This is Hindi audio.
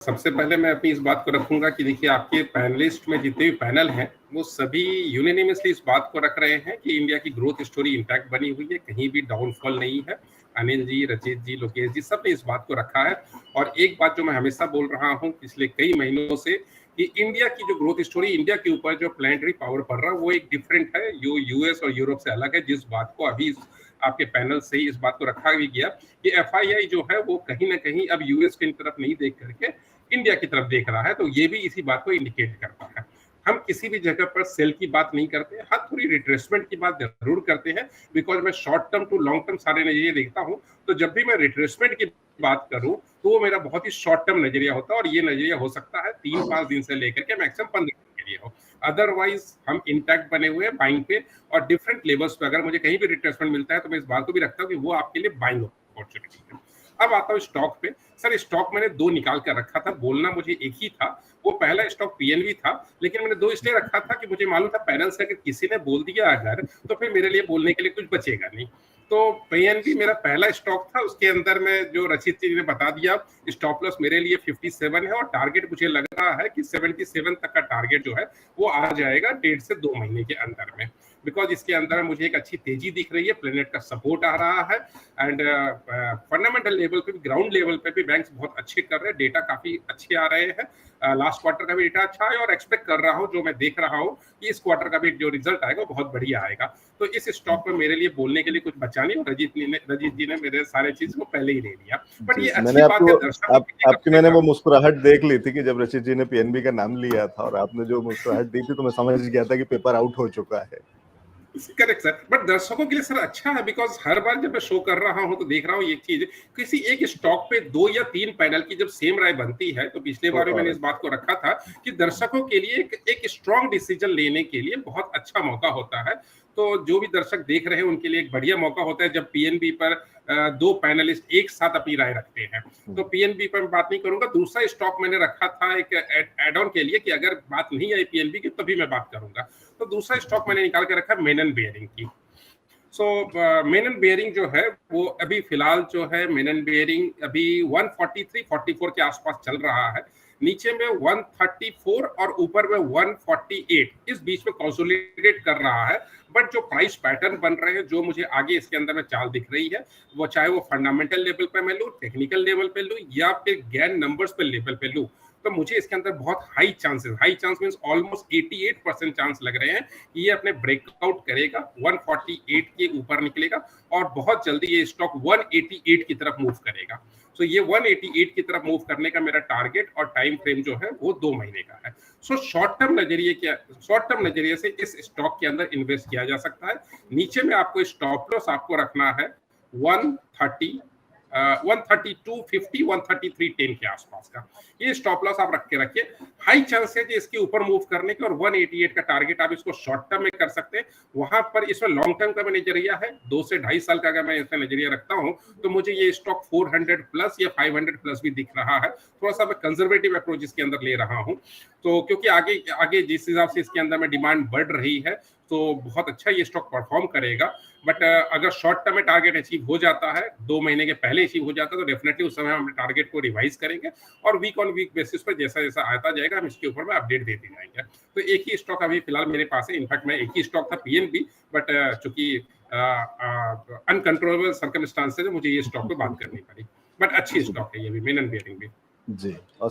सबसे पहले मैं अपनी इस बात को रखूंगा कि देखिए आपके पैनलिस्ट में जितने भी पैनल हैं वो सभी यूनानिमसली इस बात को रख रहे हैं कि इंडिया की ग्रोथ स्टोरी इंटैक्ट बनी हुई है, कहीं भी डाउनफॉल नहीं है। अनिल जी, रचित जी, लोकेश जी, सब ने इस बात को रखा है। और एक बात जो मैं हमेशा बोल रहा हूँ पिछले कई महीनों से कि इंडिया की जो ग्रोथ स्टोरी, इंडिया के ऊपर जो प्लानिटरी पावर पड़ रहा है वो एक डिफरेंट है, जो यूएस और यूरोप से अलग है। जिस बात को अभी आपके पैनल से ही इस बात को रखा भी गया कि एफआईआई जो है वो कहीं ना कहीं अब यूएस की तरफ नहीं देख करके इंडिया की तरफ देख रहा है, तो ये भी इसी बात को इंडिकेट करता है। हम किसी भी जगह पर सेल की बात नहीं करते, हाँ थोड़ी रिट्रेसमेंट की बात जरूर करते हैं, बिकॉज मैं short term to long term सारे नजरिए देखता हूँ। तो जब भी मैं रिट्रेसमेंट की बात करूं तो वो मेरा बहुत ही शॉर्ट टर्म नजरिया होता है, और ये नजरिया हो सकता है 3-5 दिन से लेकर के मैक्सिमम 15 दिन के लिए हो। अदरवाइज हम इंटैक्ट बने हुए हैं बाइंग पे, और डिफरेंट लेवल्स पे अगर मुझे कहीं भी रिट्रेसमेंट मिलता है तो मैं इस बात को भी रखता हूँ कि वो आपके लिए बाइंग अपॉर्चुनिटी है। अब आता हूँ स्टॉक पे। सर स्टॉक मैंने दो निकाल कर रखा था, बोलना मुझे एक ही था। वो पहला स्टॉक पीएनबी था, लेकिन मैंने दो इसलिए रखा था कि मुझे मालूम था पैनल से अगर किसी ने बोल दिया अगर, तो फिर मेरे लिए बोलने के लिए कुछ बचेगा नहीं। तो पीएनबी मेरा पहला स्टॉक था, उसके अंदर में जो रचित जी ने बता दिया स्टॉप लॉस मेरे लिए 57 है, और टारगेट मुझे लग रहा है कि 77 तक का टारगेट जो है वो आ जाएगा 1.5 से 2 महीने के अंदर में। बिकॉज इसके अंदर मुझे एक अच्छी तेजी दिख रही है, प्लेनेट का सपोर्ट आ रहा है, एंड फंडामेंटल लेवल पे भी, ग्राउंड लेवल पे भी बैंक्स बहुत अच्छे कर रहे हैं, डेटा काफी अच्छे आ रहे हैं। लास्ट क्वार्टर का भी डेटा अच्छा है, और एक्सपेक्ट कर रहा हूँ, जो मैं देख रहा हूँ कि इस क्वार्टर का भी जो रिजल्ट आएगा वो बहुत बढ़िया आएगा। तो इस स्टॉक में मेरे लिए बोलने के लिए कुछ बचा नहीं, और रजीत जी ने मेरे सारे चीज को पहले ही ले लिया। बट ये अच्छी बात है दर्शकों आपकी मैंने वो मुस्कुराहट देख ली थी कि जब रचित जी ने पीएनबी का नाम लिया था और आपने जो मुस्कुराहट दी थी, तो मैं समझ गया था कि पेपर आउट हो चुका है। करेक्ट सर, बट दर्शकों के लिए सर अच्छा है, बिकॉज हर बार जब मैं शो कर रहा हूं तो देख रहा हूं एक चीज, किसी एक स्टॉक पे 2 या 3 पैनल की जब सेम राय बनती है, तो पिछले बार भी मैंने इस बात को रखा था कि दर्शकों के लिए एक स्ट्रॉन्ग डिसीजन लेने के लिए बहुत अच्छा मौका होता है। तो जो भी दर्शक देख रहे हैं उनके लिए एक बढ़िया मौका होता है जब पीएनबी पर दो पैनलिस्ट एक साथ अपनी राय रखते हैं। तो पीएनबी पर मैं बात नहीं करूंगा। दूसरा स्टॉक मैंने रखा था एक एड ऑन के लिए कि अगर बात नहीं आई पीएनबी की तभी मैं बात करूंगा। तो दूसरा स्टॉक मैंने निकाल के रखा मेनन बेयरिंग की। सो मेनन बेयरिंग जो है वो अभी फिलहाल जो है मेनन बेयरिंग अभी 143-44 के आसपास चल रहा है, नीचे में 134 और ऊपर में 148, इस बीच में कंसोलिडेट कर रहा है। बट जो प्राइस पैटर्न बन रहे हैं, जो मुझे आगे इसके अंदर में चाल दिख रही है, वो चाहे वो फंडामेंटल लेवल पे मैं लूं, टेक्निकल लेवल पे लूं, या फिर गैन नंबर्स पे लेवल पे लूं, तो मुझे इसके अंदर बहुत high chance means almost 88% chance लग रहे हैं कि ये अपने ब्रेकआउट करेगा, 148 के ऊपर निकलेगा, और बहुत जल्दी ये स्टॉक 188 की तरफ मूव करेगा। सो ये 188 की तरफ मूव करने का मेरा टारगेट और टाइम फ्रेम जो है वो 2 महीने का है। सो शॉर्ट टर्म नजरिए से इस स्टॉक के अंदर इन्वेस्ट किया जा सकता है। नीचे में आपको स्टॉप लॉस आपको रखना है 130, 132.50, 133.10 के आसपास का, ये स्टॉप लॉस आप रख के रखिए। हाई चांस है कि इसके ऊपर मूव करने के, और 188 का टारगेट आप इसको शॉर्ट टर्म में कर सकते हैं। वहां पर इसमें लॉन्ग टर्म का नजरिया है, 2 से 2.5 साल का अगर मैं इसका नजरिया रखता हूं, तो मुझे ये स्टॉक 400 प्लस या 500 प्लस भी दिख रहा है। थोड़ा सा मैं कंजर्वेटिव अप्रोच इसके अंदर ले रहा हूं, तो क्योंकि आगे आगे जिस हिसाब से इसके अंदर में डिमांड बढ़ रही है, तो बहुत अच्छा ये स्टॉक परफॉर्म करेगा। बट अगर शॉर्ट टर्म में टारगेट अचीव हो जाता है, 2 महीने के पहले अचीव हो जाता है, तो डेफिनेटली उस समय हम टारगेट को रिवाइज करेंगे, और वीक ऑन वीक बेसिस पर जैसा जैसा आता जाएगा हम इसके ऊपर में अपडेट देते जाएंगे। तो एक ही स्टॉक अभी फिलहाल मेरे पास है, इनफैक्ट मैं एक ही स्टॉक था पीएनबी, बट चूंकि अनकंट्रोलेबल सर्कमस्टांसेस मुझे ये स्टॉक पे बात करनी पड़ी। बट अच्छी स्टॉक है ये भी, मेनन बेयरिंग भी। जी।